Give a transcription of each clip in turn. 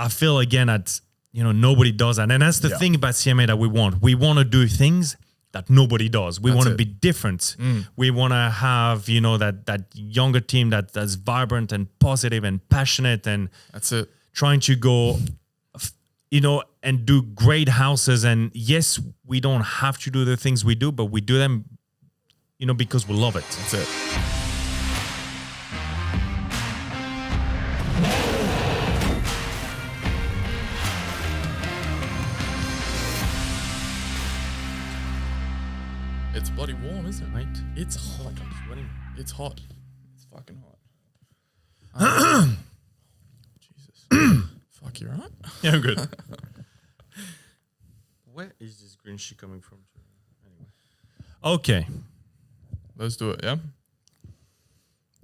I feel again that, nobody does that. And that's the thing about CMA that we want. We want to do things that nobody does. We want to be different. We want to have, that younger team that's vibrant and positive and passionate and that's it. Trying to go, and do great houses. And yes, we don't have to do the things we do, but we do them, because we love it. That's it. It's bloody warm, isn't it, mate? It's hot. It's hot. It's fucking hot. Jesus. Fuck, you right? Yeah, I'm good. Where is this green shit coming from? Anyway. Okay. Let's do it, yeah? Do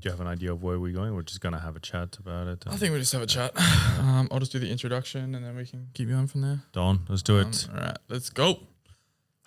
you have an idea of where we're going? We're just going to have a chat about it. I think we'll just have a chat. I'll just do the introduction and then we can keep going from there. Don, let's do it. All right, let's go.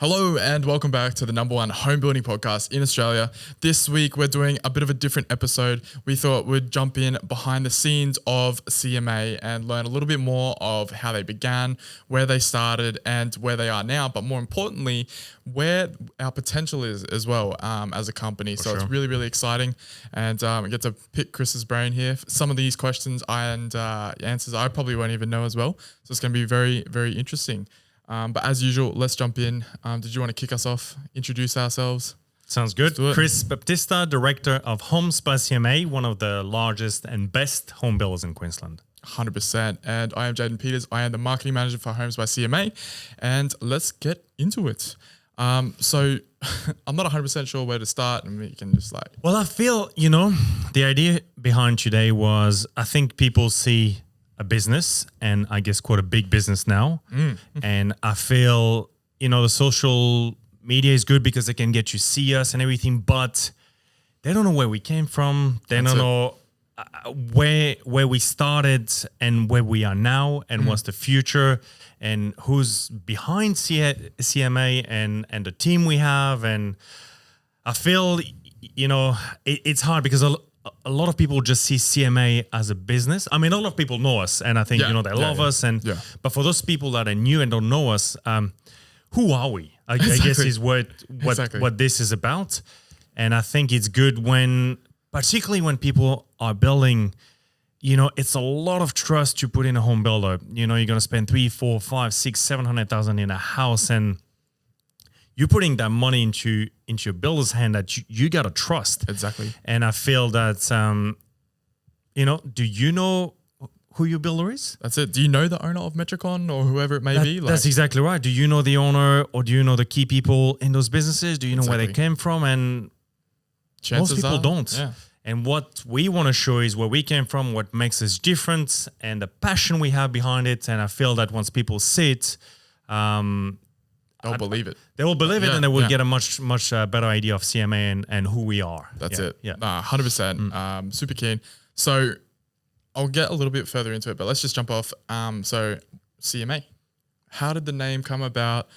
Hello and welcome back to the #1 home building podcast in Australia. This week we're doing a bit of a different episode. We thought we'd jump in behind the scenes of CMA and learn a little bit more of how they began, where they started and where they are now, but more importantly, where our potential is as well as a company. So it's really, really exciting. And I get to pick Chris's brain here. Some of these questions and answers I probably won't even know as well. So it's going to be very, very interesting. But as usual, let's jump in. Did you want to kick us off, introduce ourselves? Sounds good. Chris Baptista, Director of Homes By CMA, one of the largest and best home builders in Queensland. 100%. And I am Jaden Peters. I am the Marketing Manager for Homes By CMA. And let's get into it. So I'm not 100% sure where to start, and we can just Well, I feel, the idea behind today was I think people see a business, and I guess quite a big business now. And I feel, the social media is good because they can get you see us and everything, but they don't know where we came from. They don't know where we started and where we are now and what's the future and who's behind CMA and the team we have. And I feel, it's hard because a lot of people just see CMA as a business. I mean, a lot of people know us, and I think they love us. But for those people that are new and don't know us, who are we? I guess is what this is about. And I think it's good particularly when people are building. It's a lot of trust to put in a home builder. You're going to spend 3, 4, 5, 6, 700,000 in a house, and you're putting that money into a builder's hand that you got to trust. Exactly. And I feel that, do you know who your builder is? That's it. Do you know the owner of Metricon or whoever it may be? That's exactly right. Do you know the owner, or do you know the key people in those businesses? Do you know where they came from? And most people don't. Yeah. And what we want to show is where we came from, what makes us different, and the passion we have behind it. And I feel that once people see it, they'll believe it. They will believe it, and they will get a much better idea of CMA and who we are. That's it. Yeah, 100%. Super keen. So I'll get a little bit further into it, but let's just jump off. So CMA, how did the name come about?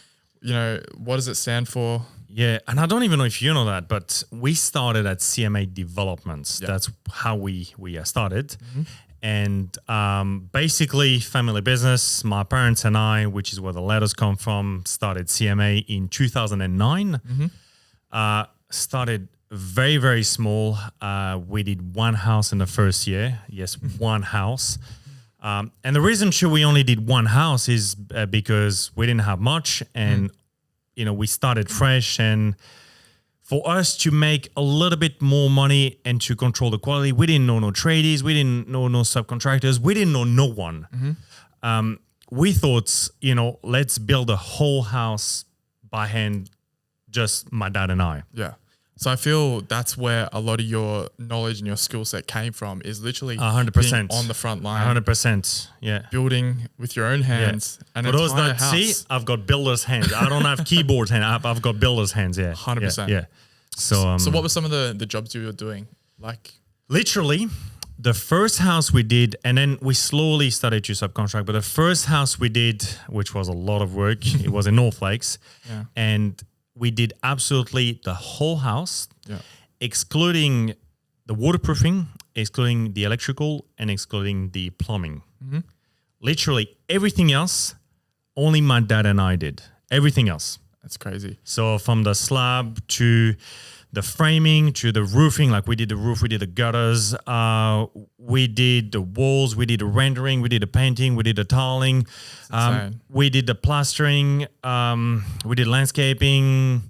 What does it stand for? Yeah, and I don't even know if you know that, but we started at CMA Developments. Yeah. That's how we started. And basically, family business. My parents and I, which is where the letters come from, started CMA in 2009. Started very, very small. We did one house in the first year. Yes, one house. And the reason we only did one house is because we didn't have much, and we started fresh. And for us to make a little bit more money and to control the quality, we didn't know no tradies, we didn't know no subcontractors, we didn't know no one. We thought, let's build a whole house by hand, just my dad and I. Yeah. So I feel that's where a lot of your knowledge and your skill set came from, is literally 100% on the front line. 100%, yeah. Building with your own hands. Yeah. And for those that see, I've got builder's hands. I don't have keyboard hands. I've got builder's hands, 100%. Yeah. So what were some of the jobs you were doing? Literally, the first house we did, and then we slowly started to subcontract, but the first house we did, which was a lot of work, it was in North Lakes. Yeah. And we did absolutely the whole house, excluding the waterproofing, excluding the electrical, and excluding the plumbing. literally everything else, only my dad and I did. Everything else. That's crazy. So from the slab to the framing to the roofing, like we did the roof, we did the gutters, we did the walls, we did the rendering, we did the painting, we did the tiling, we did the plastering, we did landscaping.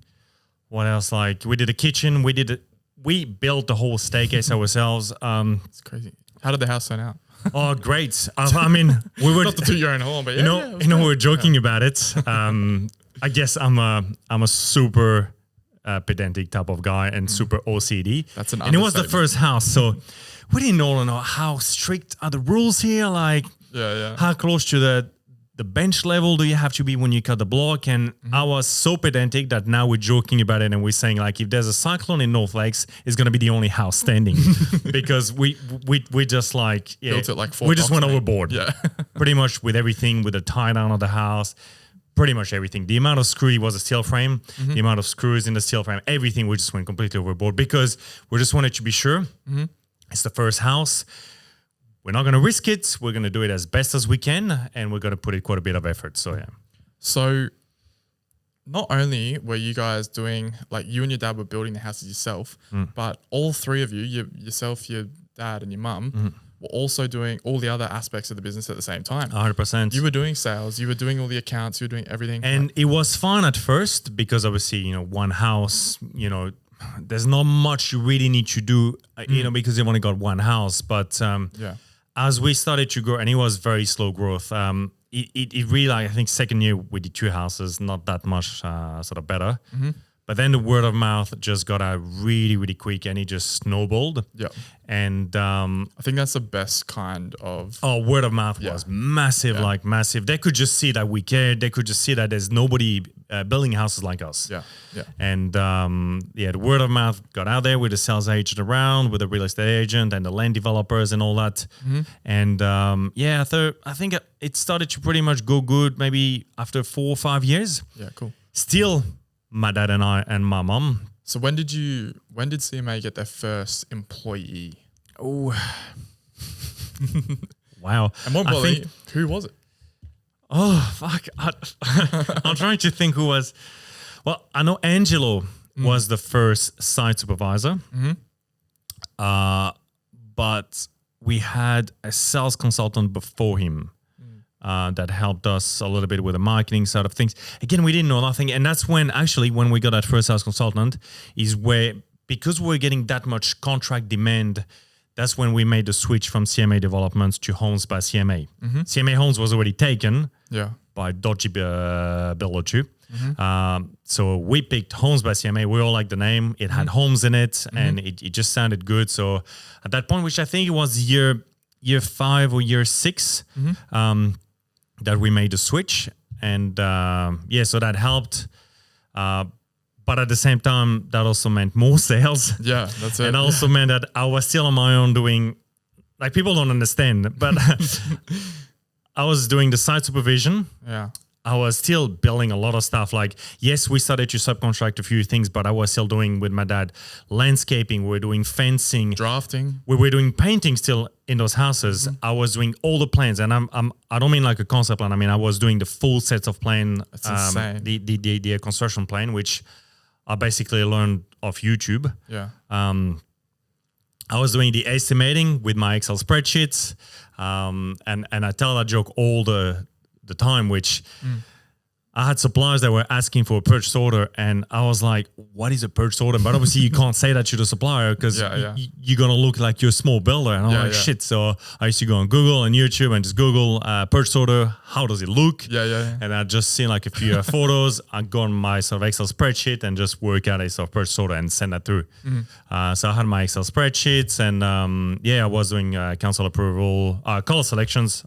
What else? Like we did the kitchen, we built the whole staircase ourselves. It's crazy. How did the house turn out? Oh, great! I mean, we were not to toot your own horn, but we were joking about it. I guess I'm a super pedantic type of guy and super OCD. That's an and it was the understatement. first house, so we didn't all know how strict are the rules here. Like, how close to the bench level do you have to be when you cut the block? And I was so pedantic that now we're joking about it and we're saying like, if there's a cyclone in North Lakes, it's gonna be the only house standing because we just like built it like 4 we just blocks, went mate. overboard. Yeah. Pretty much with everything, with the tie down of the house. Pretty much everything. The amount of screw was a steel frame, the amount of screws in the steel frame, everything, we just went completely overboard because we just wanted to be sure. It's the first house. We're not going to risk it. We're going to do it as best as we can, and we're going to put in quite a bit of effort. So, yeah. So not only were you guys doing, like you and your dad were building the houses yourself, but all three of you, yourself, your dad and your mum, were also doing all the other aspects of the business at the same time. 100%. You were doing sales, you were doing all the accounts, you were doing everything. And it was fun at first because obviously, one house, there's not much you really need to do, because you've only got one house. But as we started to grow, and it was very slow growth, it really, I think second year we did 2 houses, not that much sort of better. But then the word of mouth just got out really, really quick and it just snowballed. Yeah. And I think that's the best kind of... word of mouth was massive, like massive. They could just see that we cared. They could just see that there's nobody building houses like us. Yeah. And the word of mouth got out there with the sales agent around, with the real estate agent and the land developers and all that. And I think it started to pretty much go good maybe after 4 or 5 years. Yeah, cool. Still, my dad and I and my mom. So when did CMA get their first employee? Oh, wow. And more importantly, who was it? Oh, fuck. I'm trying to think who was. Well, I know Angelo was the first site supervisor. But we had a sales consultant before him. That helped us a little bit with the marketing side of things. Again, we didn't know nothing. And that's when we got that first sales consultant is where, because we're getting that much contract demand, that's when we made the switch from CMA Developments to Homes by CMA. CMA Homes was already taken by dodgy bill or two. So we picked Homes by CMA. We all liked the name. It had homes in it and it just sounded good. So at that point, which I think it was year 5 or year 6, that we made the switch. And so that helped. But at the same time, that also meant more sales. Yeah, that's it. And also meant that I was still on my own doing, like people don't understand, but I was doing the site supervision. Yeah. I was still building a lot of stuff. Like, yes, we started to subcontract a few things, but I was still doing with my dad landscaping. We're doing fencing, Drafting. We were doing painting still in those houses. I was doing all the plans, and I don't mean like a concept plan. I mean I was doing the full sets of plan. That's insane. The construction plan, which I basically learned off YouTube. Yeah. I was doing the estimating with my Excel spreadsheets, and I tell that joke all the time, which I had suppliers that were asking for a purchase order, and I was like, what is a purchase order? But obviously you can't say that to the supplier because you're going to look like you're a small builder. And I'm like, shit. So I used to go on Google and YouTube and just Google purchase order. How does it look? Yeah. And I just seen like a few photos. I go on my sort of Excel spreadsheet and just work out a sort of purchase order and send that through. So I had my Excel spreadsheets and I was doing council approval, color selections.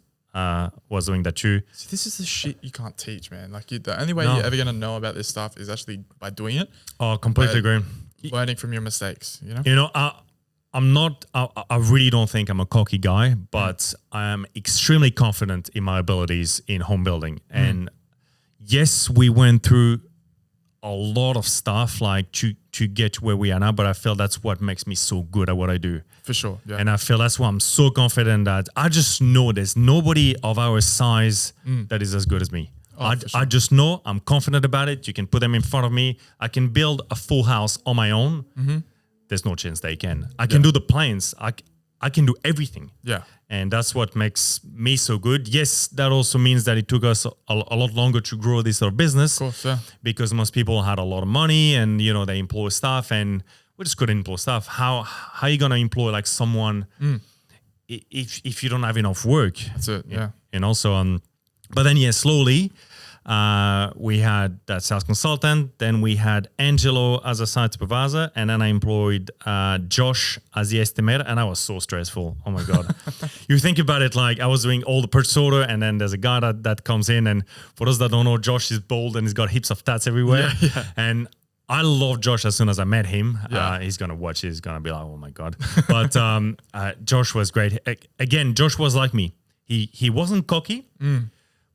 Was doing that too. See, this is the shit you can't teach, man. Like the only way you're ever gonna know about this stuff is actually by doing it. Oh, completely agree. Learning from your mistakes, you know. You know, I'm not. I really don't think I'm a cocky guy, but I am extremely confident in my abilities in home building. And yes, we went through a lot of stuff like to get to where we are now, but I feel that's what makes me so good at what I do. For sure. Yeah. And I feel that's why I'm so confident that I just know there's nobody of our size that is as good as me. I just know, I'm confident about it. You can put them in front of me. I can build a full house on my own. There's no chance they can. I can do the plans. I can do everything. Yeah. And that's what makes me so good. Yes, that also means that it took us a lot longer to grow this sort of business. Of course, yeah. Because most people had a lot of money and, they employ staff, and we just couldn't employ staff. How are you going to employ like someone if you don't have enough work? That's it, yeah. And also, but then, slowly, we had that sales consultant, then we had Angelo as a site supervisor, and then I employed Josh as the estimator, and that was so stressful. Oh my God. You think about it, like I was doing all the purchase order, and then there's a guy that comes in, and for those that don't know, Josh is bald and he's got heaps of tats everywhere. Yeah. And I love Josh as soon as I met him. Yeah. He's going to watch it. He's going to be like, oh my God. But Josh was great. Again, Josh was like me. He wasn't cocky.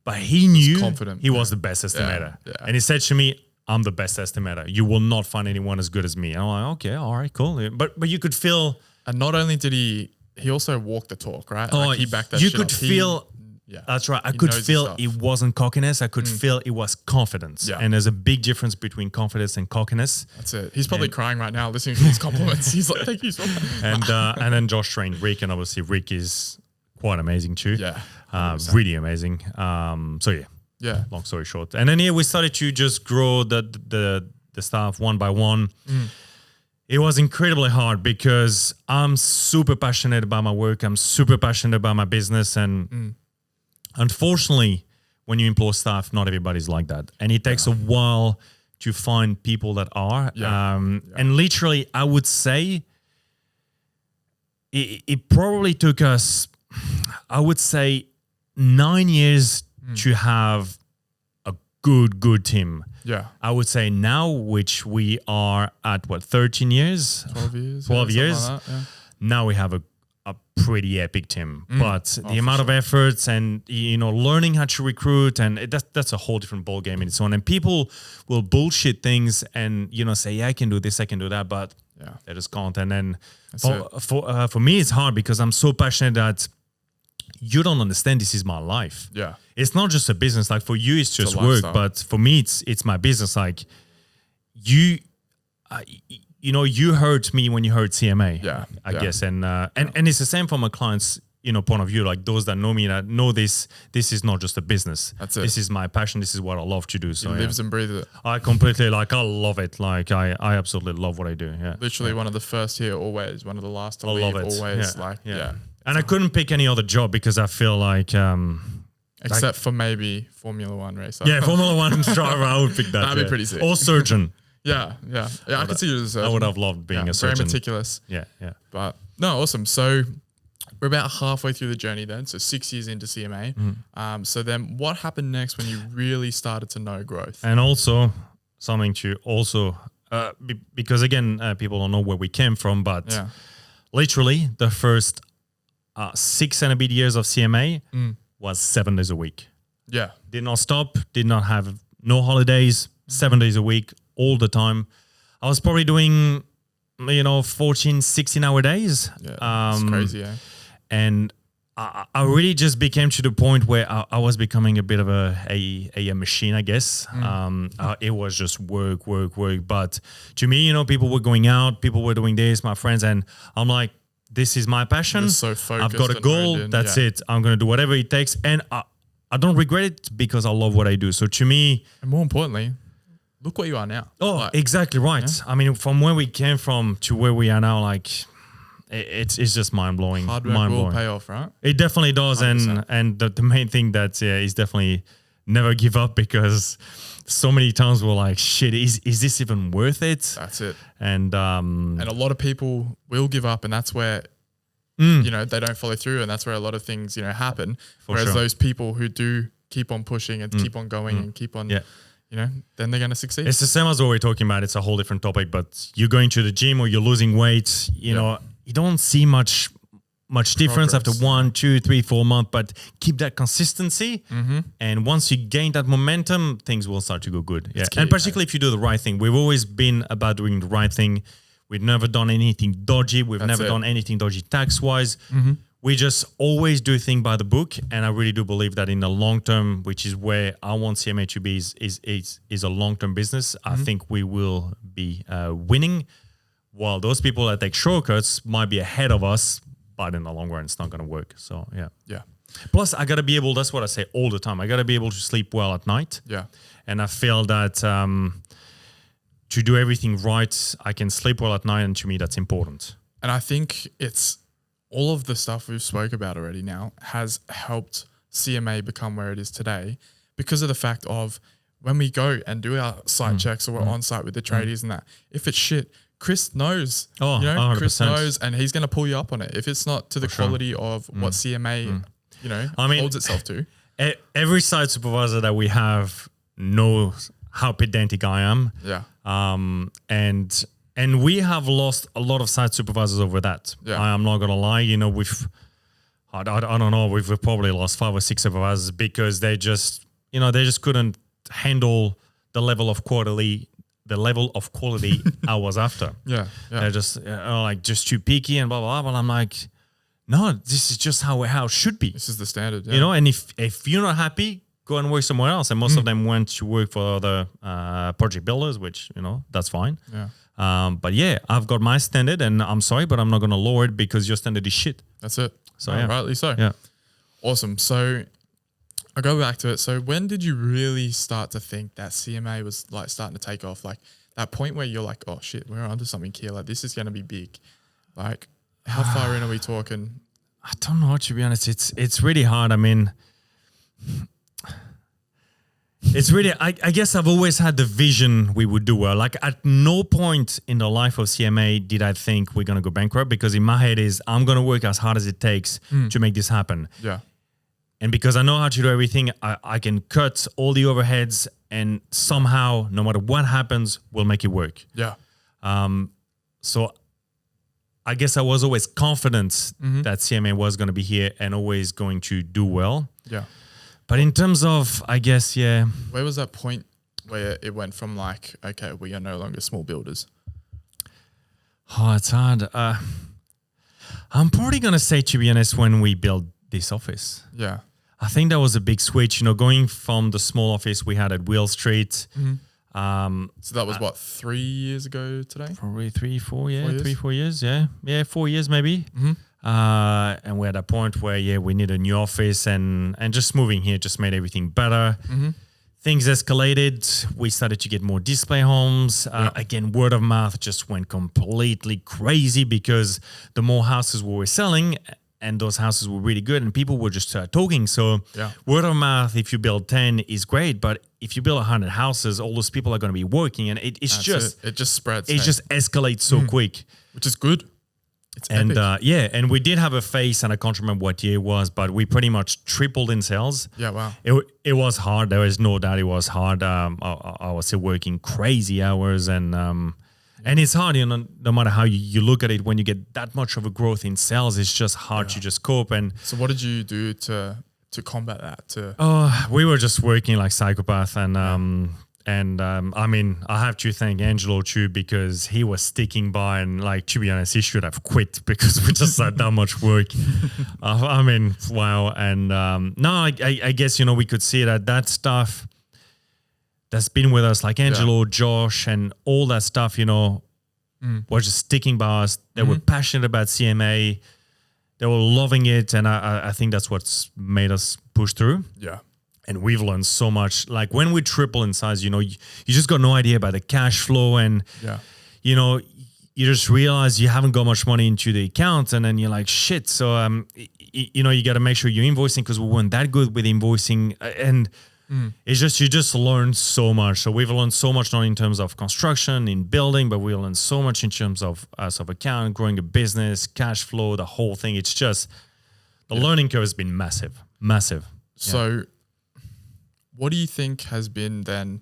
But he knew confident. He was the best estimator. Yeah. And he said to me, I'm the best estimator. You will not find anyone as good as me. And I'm like, okay, all right, cool. But you could feel... And not only did he also walked the talk, right? Like he backed that you shit could up. feel... That's right. I could feel it wasn't cockiness. I could feel it was confidence. Yeah. And there's a big difference between confidence and cockiness. That's it. He's probably crying right now listening to these compliments. He's like, thank you so much. And then Josh trained Rick, and obviously Rick is quite amazing too. Yeah. Really amazing. Yeah. Long story short. And then we started to just grow the staff one by one. It was incredibly hard because I'm super passionate about my work. I'm super passionate about my business. And unfortunately, when you employ staff, not everybody's like that. And it takes a while to find people that are. And literally, I would say it probably took us, I would say, 9 years to have a good team. Yeah. I would say now, which we are at 13 years? 12 years. 12 years. Like that, Now we have a pretty epic team. But the amount of efforts and, learning how to recruit, and that's a whole different ballgame in its own. And people will bullshit things and, say, yeah, I can do this, I can do that, but they just can't. And then for me, it's hard because I'm so passionate that you don't understand this is my life. Yeah. It's not just a business. Like for you, it's just work. But for me, it's my business. Like you hurt me when you heard CMA. Yeah. I guess. And it's the same from a client's, point of view. Like those that know me, that know this is not just a business. That's it. This is my passion. This is what I love to do. So he lives and breathes it. I completely I love it. Like I absolutely love what I do. Yeah. Literally one of the first here, always. One of the last to leave, love it. always. Yeah. And I couldn't pick any other job because I feel like... except for maybe Formula One racer. Yeah, Formula One driver, I would pick that. That'd be pretty sick. Or surgeon. Yeah, I could see you as a surgeon. I would have loved being a surgeon. Very meticulous. Yeah. But no, awesome. So we're about halfway through the journey then. So 6 years into CMA. So then what happened next when you really started to know growth? And also something to also... because again, people don't know where we came from, but literally the first 6 and a bit years of CMA was 7 days a week. Yeah. Did not stop, did not have no holidays, 7 days a week, all the time. I was probably doing, 14, 16 hour days. Yeah, it's crazy, eh? And I really just became to the point where I was becoming a bit of a machine, I guess. It was just work. But to me, people were going out, people were doing this, my friends, and I'm like, this is my passion. So I've got a goal. That's it. I'm going to do whatever it takes. And I don't regret it because I love what I do. So to me... And more importantly, look what you are now. Oh, exactly right. Yeah. I mean, from where we came from to where we are now, like... It's just mind-blowing. Hard work will pay off, right? It definitely does. 100%. And the main thing that is definitely never give up, because so many times we're like, shit, is this even worth it? That's it. And a lot of people will give up, and that's where they don't follow through, and that's where a lot of things happen. Whereas those people who do keep on pushing and keep on going and keep on then they're going to succeed. It's the same as what we're talking about. It's a whole different topic, but you're going to the gym or you're losing weight, you know, you don't see much much difference Progress, after 1, 2, 3, 4 months, but keep that consistency. And once you gain that momentum, things will start to go good. Yeah. key, And particularly if you do the right thing. We've always been about doing the right thing. We've never done anything dodgy. We've never done anything dodgy tax-wise. We just always do things by the book. And I really do believe that in the long term, which is where I want CMA to be, is a long-term business. I think we will be winning, while those people that take shortcuts might be ahead of us, but in the long run, it's not going to work. So, yeah. Yeah. Plus, I got to be able, that's what I say all the time. I got to be able to sleep well at night. Yeah. And I feel that to do everything right, I can sleep well at night. And to me, that's important. And I think it's all of the stuff we've spoke about already now has helped CMA become where it is today because of the fact of when we go and do our site checks or we're on site with the tradies and that, if it's shit, Chris knows. Oh, you know, 100%. Chris knows, and he's going to pull you up on it. If it's not to the quality of what CMA, you know, holds itself to. Every site supervisor that we have knows how pedantic I am. Yeah. And we have lost a lot of site supervisors over that. Yeah. I'm not gonna lie. You know, I don't know. We've probably lost 5 or 6 supervisors because they just couldn't handle the level of quality I was after. Yeah. They're just like just too picky and blah blah blah. But I'm like, no, this is just how it should be. This is the standard. Yeah. You know, and if you're not happy, go and work somewhere else. And most of them went to work for other project builders, which, you know, that's fine. Yeah. But yeah, I've got my standard, and I'm sorry, but I'm not going to lower it because your standard is shit. That's it. So yeah. Rightly so. Yeah. Awesome. So I go back to it. So when did you really start to think that CMA was like starting to take off? Like that point where you're like, oh shit, we're onto something here. Like this is going to be big. Like how far in are we talking? I don't know, to be honest. It's really hard. I mean, it's really, I guess I've always had the vision we would do well. Like at no point in the life of CMA did I think we're going to go bankrupt, because in my head is I'm going to work as hard as it takes to make this happen. Yeah. And because I know how to do everything, I can cut all the overheads, and somehow, no matter what happens, we'll make it work. Yeah. So I guess I was always confident that CMA was going to be here and always going to do well. Yeah. But in terms of, I guess, yeah. Where was that point where it went from like, okay, we are no longer small builders? Oh, it's hard. I'm probably going to say, to be honest, when we built this office. Yeah. I think that was a big switch, you know, going from the small office we had at Wheel Street. So that was what, 3 years ago today? Probably 3, 4, yeah. 4 years? 3, 4 years, yeah. Yeah, 4 years maybe. And we're at a point where, yeah, we need a new office, and just moving here just made everything better. Things escalated. We started to get more display homes. Again, word of mouth just went completely crazy because the more houses we were selling, and those houses were really good, and people were just talking. So word of mouth, if you build 10 is great, but if you build 100 houses, all those people are going to be working, and it just spreads. It just escalates so quick. Which is good. It's and epic. And we did have a phase, and I can't remember what year it was, but we pretty much tripled in sales. Yeah, wow. It was hard. There is no doubt it was hard. I was still working crazy hours, and it's hard, you know, no matter how you look at it, when you get that much of a growth in sales, it's just hard to just cope. And so what did you do to combat that? we were just working like psychopath, and I mean, I have to thank Angelo too, because he was sticking by, and like, to be honest, he should have quit because we just had that much work. I mean, wow. And no, I guess, you know, we could see that stuff that's been with us, like Angelo, Josh, and all that stuff, you know, was just sticking by us. They were passionate about CMA. They were loving it. And I think that's what's made us push through. Yeah. And we've learned so much. Like when we triple in size, you know, you just got no idea about the cash flow. And, you know, you just realize you haven't got much money into the account. And then you're like, shit. So, you know, you got to make sure you're invoicing, because we weren't that good with invoicing. And it's just, you just learn so much. So we've learned so much, not in terms of construction, in building, but we learned so much in terms of account, growing a business, cash flow, the whole thing. It's just, the learning curve has been massive. So what do you think has been then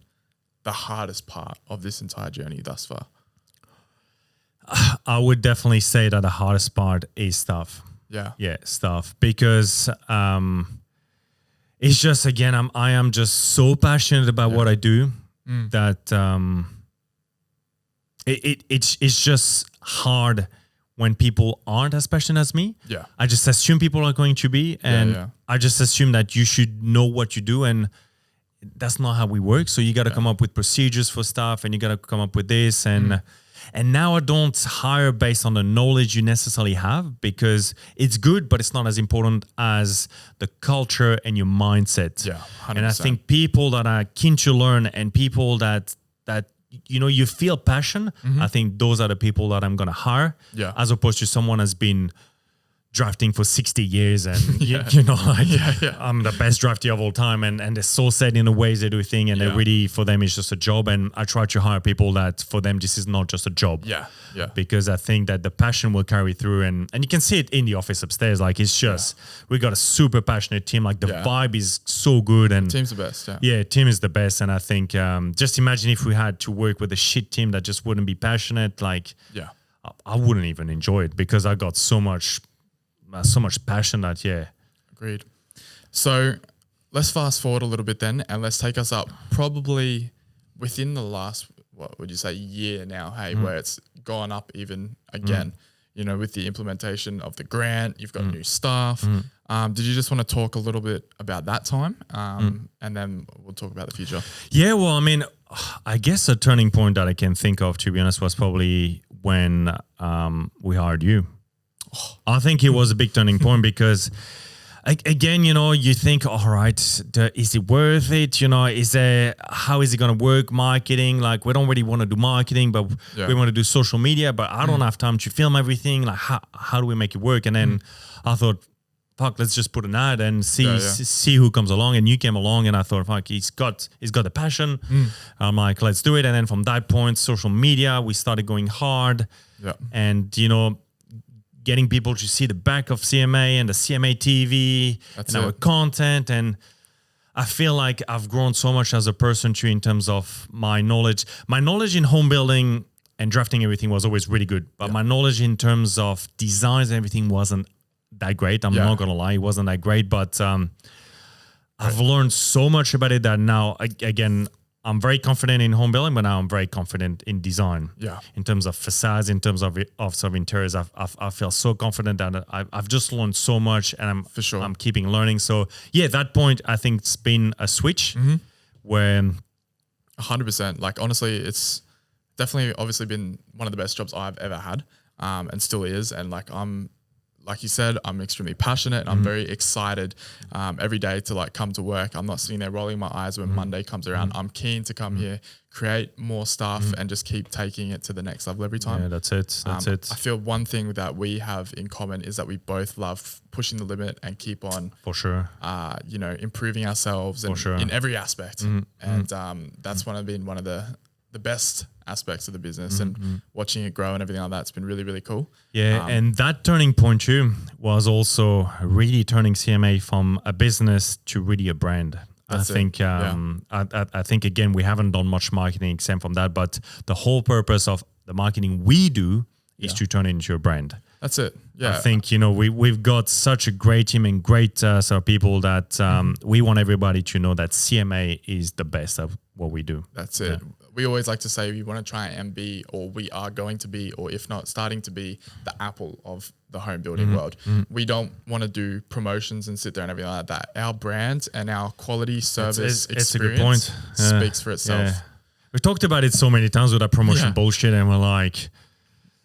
the hardest part of this entire journey thus far? I would definitely say that the hardest part is staff. stuff, because it's just, again, I am just so passionate about what I do that it's just hard when people aren't as passionate as me. Yeah. I just assume people are going to be, and I just assume that you should know what you do, and that's not how we work. So you got to come up with procedures for stuff, and you got to come up with this, and now I don't hire based on the knowledge you necessarily have, because it's good, but it's not as important as the culture and your mindset. Yeah, 100%. And I think people that are keen to learn, and people that you feel passion, I think those are the people that I'm going to hire, as opposed to someone that's been drafting for 60 years and I'm the best drafter of all time, and they're so set in the ways they do things, and they're really, for them it's just a job. And I try to hire people that for them this is not just a job, because I think that the passion will carry through, and you can see it in the office upstairs. Like, it's just we got a super passionate team. Like, the vibe is so good, and team's the best. Team is the best. And I think just imagine if we had to work with a shit team that just wouldn't be passionate. Like, I wouldn't even enjoy it, because I got so much passion that, Agreed. So let's fast forward a little bit then, and let's take us up probably within the last, what would you say, year now, where it's gone up even again, with the implementation of the grant. You've got new staff. Did you just want to talk a little bit about that time, and then we'll talk about the future? Yeah, well, I mean, I guess a turning point that I can think of, to be honest, was probably when we hired you. I think it was a big turning point, because again, you think, all right, is it worth it? How is it going to work? Marketing, like, we don't really want to do marketing, but we want to do social media, but I don't have time to film everything. Like, how do we make it work? And then I thought, fuck, let's just put an ad and see who comes along. And you came along, and I thought, fuck, he's got the passion. I'm like, let's do it. And then from that point, social media, we started going hard. And, getting people to see the back of CMA and the CMA TV our content. And I feel like I've grown so much as a person too, in terms of my knowledge. My knowledge in home building and drafting everything was always really good. But my knowledge in terms of designs and everything wasn't that great. I'm not going to lie. It wasn't that great. But I've learned so much about it that now, again, I'm very confident in home building, but now I'm very confident in design. In terms of facades, in terms of interiors, I feel so confident that I've just learned so much, and I'm keeping learning. So that point, I think it's been a switch where 100%. Like, honestly, it's definitely obviously been one of the best jobs I've ever had, and still is. And like you said, I'm extremely passionate, and I'm very excited every day to come to work. I'm not sitting there rolling my eyes when Monday comes around. I'm keen to come here, create more stuff, and just keep taking it to the next level every time. Yeah, that's it. I feel one thing that we have in common is that we both love pushing the limit and keep on, for sure, improving ourselves in every aspect. And that's been one of the best aspects of the business, and watching it grow and everything like that's been really, really cool. And that turning point too was also really turning CMA from a business to really a brand. I think again, we haven't done much marketing except from that, but the whole purpose of the marketing we do is to turn it into a brand. That's it. I think, we've got such a great team and great sort of people that we want everybody to know that CMA is the best of what we do. That's it. We always like to say we want to try and be, or we are going to be, or if not starting to be, the Apple of the home building world. We don't want to do promotions and sit there and everything like that. Our brand and our quality service experience, a good point. Speaks for itself. We've talked about it so many times with that promotion bullshit, and we're like,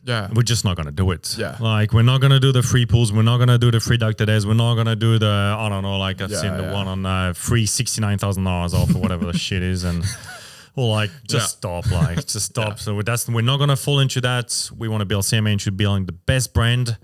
we're just not going to do it. Like, we're not going to do the free pools. We're not going to do the free ducted airs. We're not going to do the, I don't know, like I've seen the one on free $69,000 off or whatever the shit is. And stop, just stop. So we're not going to fall into that. We want to build CMA into building the best brand.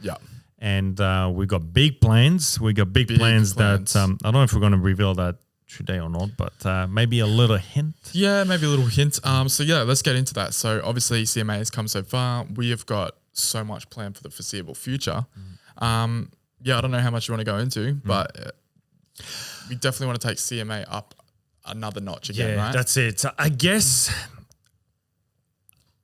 And we got big plans. We got big plans that, I don't know if we're going to reveal that today or not, but maybe a little hint. Yeah, maybe a little hint. Let's get into that. So obviously CMA has come so far. We have got so much planned for the foreseeable future. I don't know how much you want to go into, but we definitely want to take CMA up another notch again, right? That's it. I guess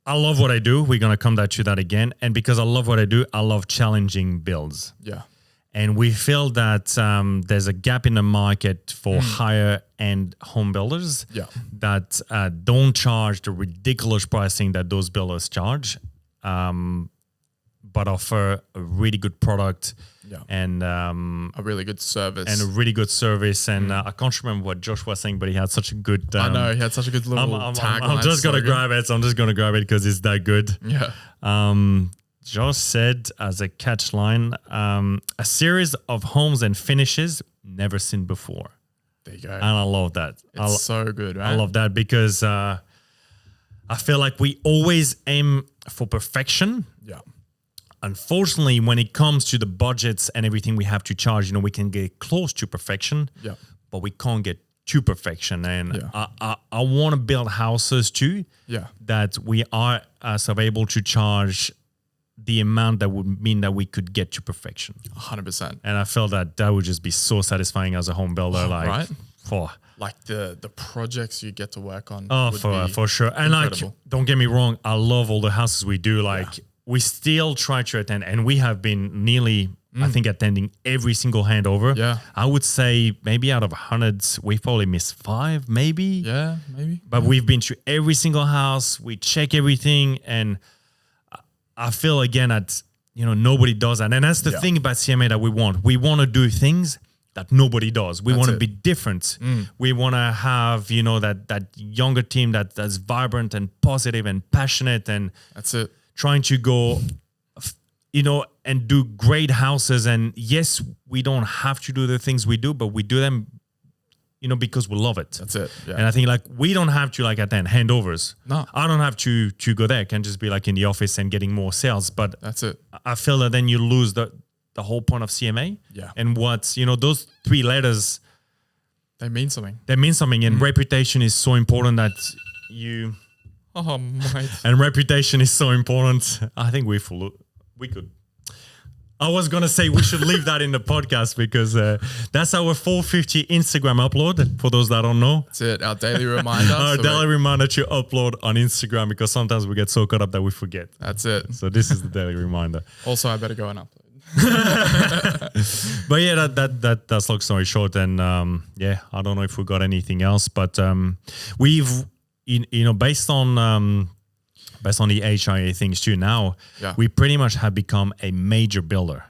I love what I do. We're going to come back to that again. And because I love what I do, I love challenging builds. And we feel that there's a gap in the market for higher end home builders that don't charge the ridiculous pricing that those builders charge, but offer a really good product and a really good service. And I can't remember what Josh was saying, but he had such a good... I know, he had such a good little tagline. I'm just going to grab it. So I'm just going to grab it because it's that good. Yeah. Josh said as a catch line, a series of homes and finishes never seen before. There you go. And I love that. It's so good, right? I love that because I feel like we always aim for perfection. Yeah. Unfortunately, when it comes to the budgets and everything we have to charge, we can get close to perfection, but we can't get to perfection. And I want to build houses too that we are sort of able to charge the amount that would mean that we could get to perfection. 100%. And I felt that would just be so satisfying as a home builder. Right? Like the projects you get to work on. For sure. And incredible. Don't get me wrong, I love all the houses we do. We still try to attend, and we have been nearly, I think, attending every single handover. Yeah. I would say maybe out of 100, we've probably missed 5, maybe. Yeah, maybe. But we've been to every single house. We check everything, and I feel again that nobody does that, and that's the thing about CMA that we want. We want to do things that nobody does. We want to be different. We want to have that younger team that's vibrant and positive and passionate, and that's it. Trying to go, and do great houses. And yes, we don't have to do the things we do, but we do them, because we love it. That's it. Yeah. And I think we don't have to attend handovers. No, I don't have to go there. I can just be in the office and getting more sales. But that's it. I feel that then you lose the whole point of CMA. Yeah. And those 3 letters, they mean something. And reputation is so important that you. Oh, mate. And reputation is so important. I think we could. I was going to say we should leave that in the podcast because that's our 450 Instagram upload, for those that don't know. That's it, our daily reminder. Our daily reminder to upload on Instagram because sometimes we get so caught up that we forget. That's it. So this is the daily reminder. Also, I better go and upload. But yeah, that's long story short. And I don't know if we got anything else, but we've... based on the HIA things too, now we pretty much have become a major builder.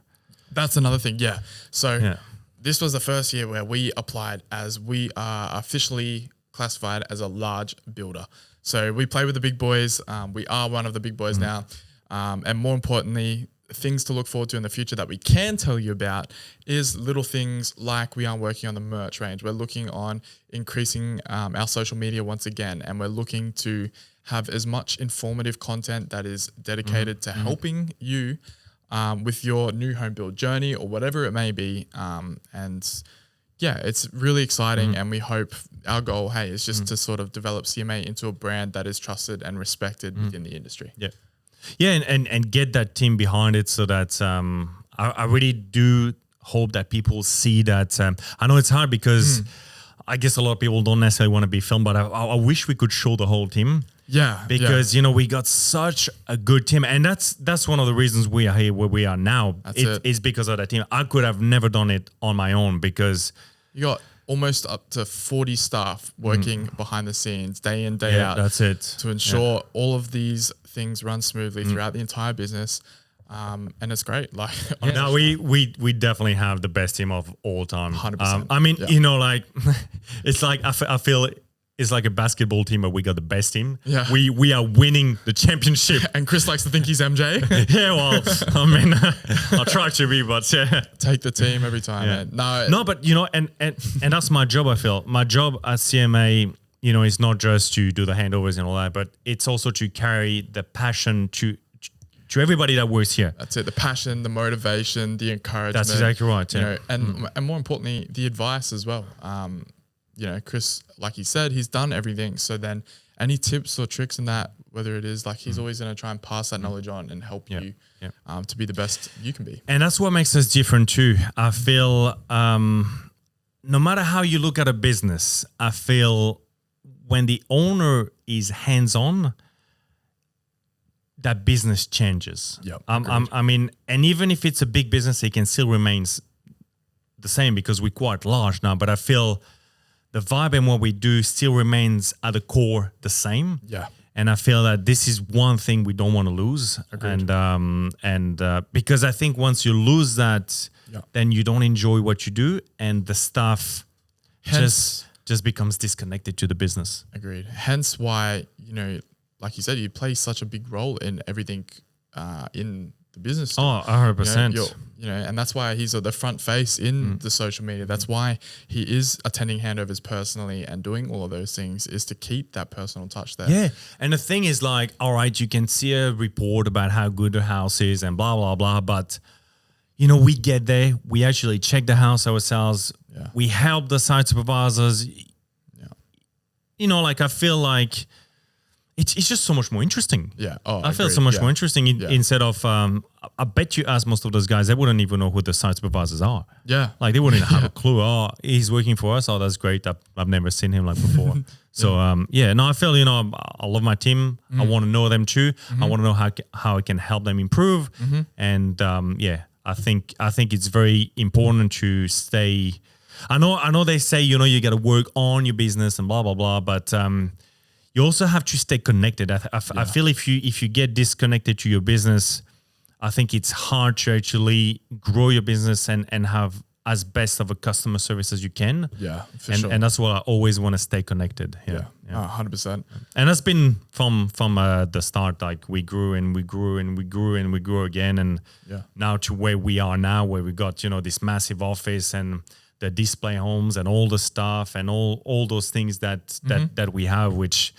That's another thing, So this was the first year where we applied as we are officially classified as a large builder. So we play with the big boys. We are one of the big boys now. And more importantly, things to look forward to in the future that we can tell you about is little things like we are working on the merch range. We're looking on increasing our social media once again, and we're looking to have as much informative content that is dedicated to helping you with your new home build journey or whatever it may be. It's really exciting, and we hope our goal, is just to sort of develop CMA into a brand that is trusted and respected within the industry. Yeah, and get that team behind it so that I really do hope that people see that. I know it's hard because I guess a lot of people don't necessarily want to be filmed, but I wish we could show the whole team. Yeah, because we got such a good team, and that's one of the reasons we are here where we are now. It's because of that team. I could have never done it on my own because you got almost up to 40 staff working behind the scenes day in, day out. That's it. To ensure all of these things run smoothly throughout the entire business. And it's great. No, we definitely have the best team of all time. 100%. I mean, it's like I feel it's like a basketball team, but we got the best team. Yeah. We are winning the championship. And Chris likes to think he's MJ. Yeah, well, I mean, I'll try to be, but take the team every time. Yeah. Man. No, but and that's my job. I feel my job at CMA, is not just to do the handovers and all that, but it's also to carry the passion to everybody that works here. That's it. The passion, the motivation, the encouragement. That's exactly right. Yeah. And more importantly, the advice as well. Chris, like he said, he's done everything. So then any tips or tricks in that, whether it is he's always going to try and pass that knowledge on and help you to be the best you can be. And that's what makes us different too. I feel no matter how you look at a business, I feel when the owner is hands-on, that business changes. Yep, I mean, and even if it's a big business, it can still remain the same because we're quite large now, but I feel the vibe and what we do still remains at the core the same. Yeah. And I feel that this is one thing we don't want to lose. Agreed. And because I think once you lose that, then you don't enjoy what you do, and the staff just becomes disconnected to the business. Agreed. Hence why, like you said, you play such a big role in everything in the business. Oh, 100%. And that's why he's the front face in the social media. That's why he is attending handovers personally and doing all of those things, is to keep that personal touch there. Yeah. And the thing is, like, all right, you can see a report about how good the house is and blah, blah, blah. But, we get there. We actually check the house ourselves. Yeah. We help the site supervisors. Yeah. Like, I feel like it's just so much more interesting. Yeah. Oh, I feel so much more interesting instead of, I bet you ask most of those guys, they wouldn't even know who the site supervisors are. Yeah. Like, they wouldn't have a clue. Oh, he's working for us. Oh, that's great. I've never seen him like before. So, I feel, I love my team. I want to know them too. I want to know how I can help them improve. And, I think it's very important to stay. I know they say, you got to work on your business and blah, blah, blah. But, you also have to stay connected. I feel if you get disconnected to your business, I think it's hard to actually grow your business and have as best of a customer service as you can. Yeah, sure. And that's what I always want to stay connected. Yeah. 100%. And that's been from the start. Like, we grew and we grew and we grew and we grew again. And now to where we are now, where we got, this massive office and the display homes and all the stuff and all those things that we have, which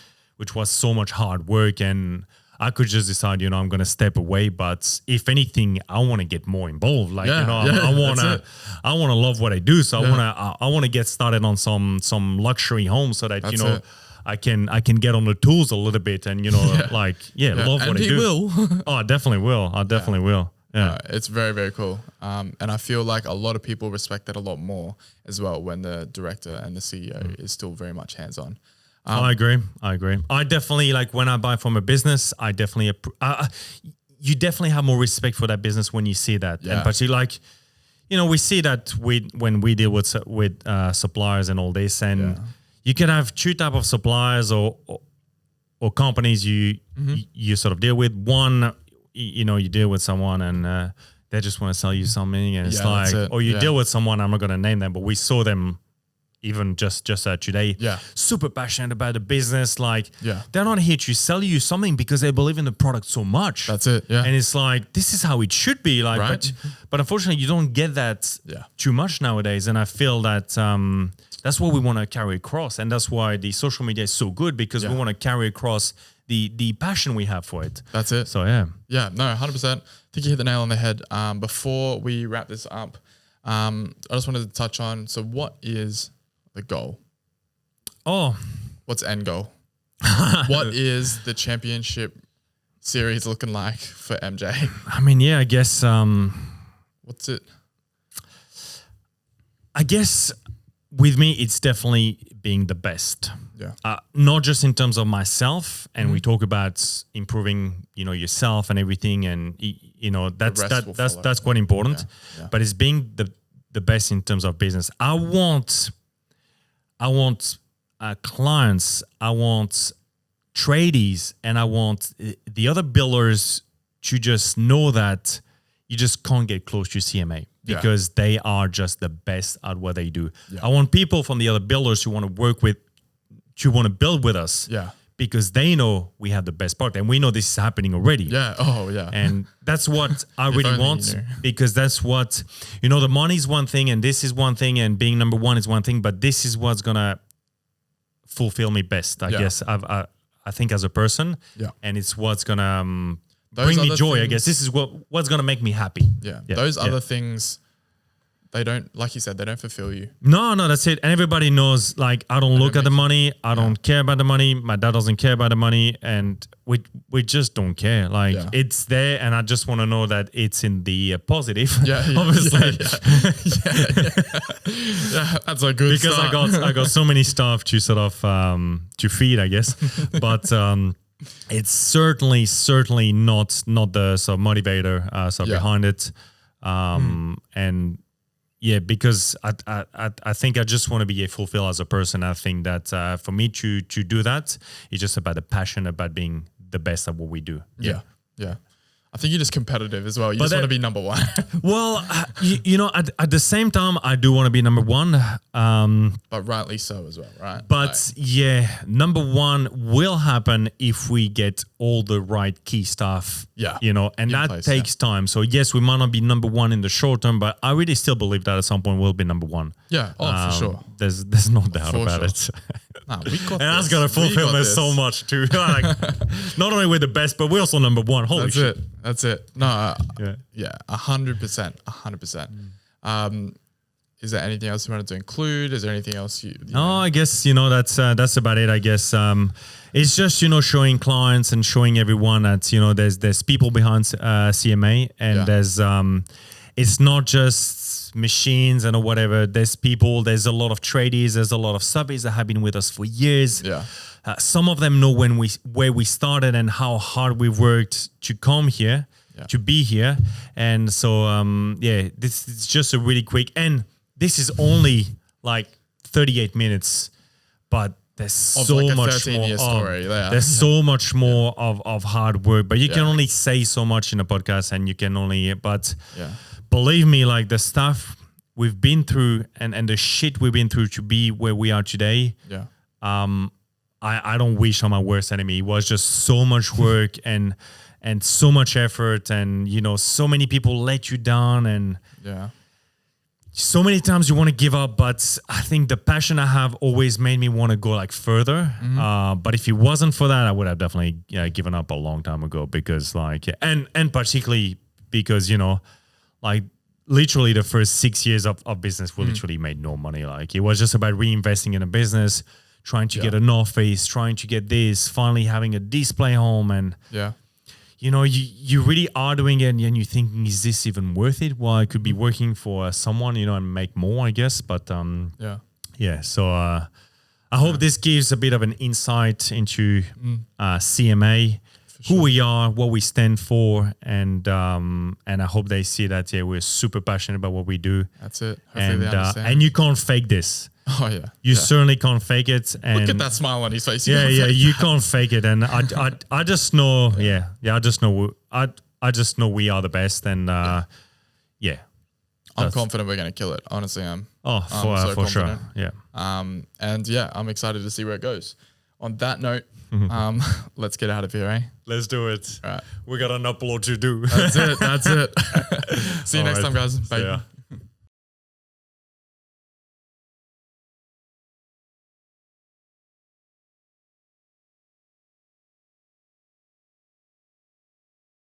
was so much hard work. And I could just decide, I'm going to step away. But if anything, I want to get more involved. Like, I want to love what I do. So I want to get started on some luxury homes so that, I can get on the tools a little bit and, love what I do. And he will. Oh, I definitely will. I definitely will. Yeah. It's very, very cool. And I feel like a lot of people respect that a lot more as well when the director and the CEO is still very much hands-on. I agree. I definitely, like, when I buy from a business, I definitely, you definitely have more respect for that business when you see that. Yeah. And particularly, like, we see that when we deal with suppliers and all this, and you can have two type of suppliers or companies you sort of deal with. One, you deal with someone and they just want to sell you something, and it's or you deal with someone, I'm not going to name them, but we saw them even just today, super passionate about the business. Like, they're not here to sell you something because they believe in the product so much. That's it. Yeah. And it's like, this is how it should be. Like, right? but unfortunately, you don't get that too much nowadays. And I feel that that's what we want to carry across. And that's why the social media is so good, because we want to carry across the passion we have for it. That's it. So, Yeah, no, 100%. I think you hit the nail on the head. Before we wrap this up, I just wanted to touch on, so what is the goal? Oh, what's end goal? What is the championship series looking like for MJ? I mean, I guess. What's it? I guess with me, it's definitely being the best. Yeah. Not just in terms of myself, and we talk about improving, yourself and everything, and that's quite important. Yeah. But it's being the best in terms of business. I want clients, I want tradies, and I want the other builders to just know that you just can't get close to CMA because they are just the best at what they do. Yeah. I want people from the other builders who want to work with, who want to build with us. Yeah. Because they know we have the best product, and we know this is happening already. Yeah. Oh, yeah. And that's what I really want, because that's what, the money is one thing, and this is one thing, and being number one is one thing, but this is what's going to fulfill me best, I guess, I think, as a person. Yeah. And it's what's going to bring me joy, I guess. This is what's going to make me happy. Yeah. Those other things, they don't, like you said, they don't fulfill you. No, that's it. And everybody knows, like, I don't look at the money. I don't care about the money. My dad doesn't care about the money. And we just don't care. Like, it's there, and I just want to know that it's in the positive. Yeah, obviously. Yeah, that's a good because start. I got so many stuff to sort of to feed, I guess. But it's certainly not the sort of motivator behind it. And yeah, because I think I just want to be fulfilled as a person. I think that for me to do that, it's just about the passion, about being the best at what we do. Yeah. I think you're just competitive as well. You just want to be number one. Well, at the same time, I do want to be number one. But rightly so as well, right? But number one will happen if we get all the right key stuff. Yeah. And that takes time. So yes, we might not be number one in the short term, but I really still believe that at some point we'll be number one. Yeah. Oh, for sure. There's no doubt about it. Nah, we got and that's gonna fulfill me so much too. Like, not only we're the best, but we're also number one. Holy shit. That's it. No, 100%. Is there anything else you wanted to include? Is there anything else you No, I guess that's about it. I guess it's just showing clients and showing everyone that there's people behind CMA, and there's it's not just machines and whatever. There's people. There's a lot of tradies. There's a lot of subbies that have been with us for years. Yeah. Some of them know where we started and how hard we've worked to come here, to be here. And so, this is just a really quick, and this is only like 38 minutes, but there's so much more. Story. There's so much more of hard work, but you can only say so much in a podcast, and you can only, believe me, like the stuff we've been through and the shit we've been through to be where we are today. Yeah. I don't wish on my worst enemy. It was just so much work and so much effort, and so many people let you down, and so many times you want to give up. But I think the passion I have always made me want to go like further. But if it wasn't for that, I would have definitely given up a long time ago, because and particularly because like literally the first 6 years of business we literally made no money. Like it was just about reinvesting in a business, trying to get an office, trying to get this, finally having a display home. And, you really are doing it, and you're thinking, is this even worth it? Well, I could be working for someone, and make more, I guess. But, so I hope this gives a bit of an insight into CMA, who we are, what we stand for, and I hope they see that we're super passionate about what we do. That's it. Hopefully they understand. And you can't fake this. Oh yeah, you certainly can't fake it. And look at that smile on his face. You can't fake it. And I just know, I just know we are the best. And I'm confident we're gonna kill it. Honestly, I'm. Oh, for sure. Yeah. I'm excited to see where it goes. On that note, let's get out of here, eh? Let's do it. All right. We got an upload to do. That's it. See you next time, guys. Bye.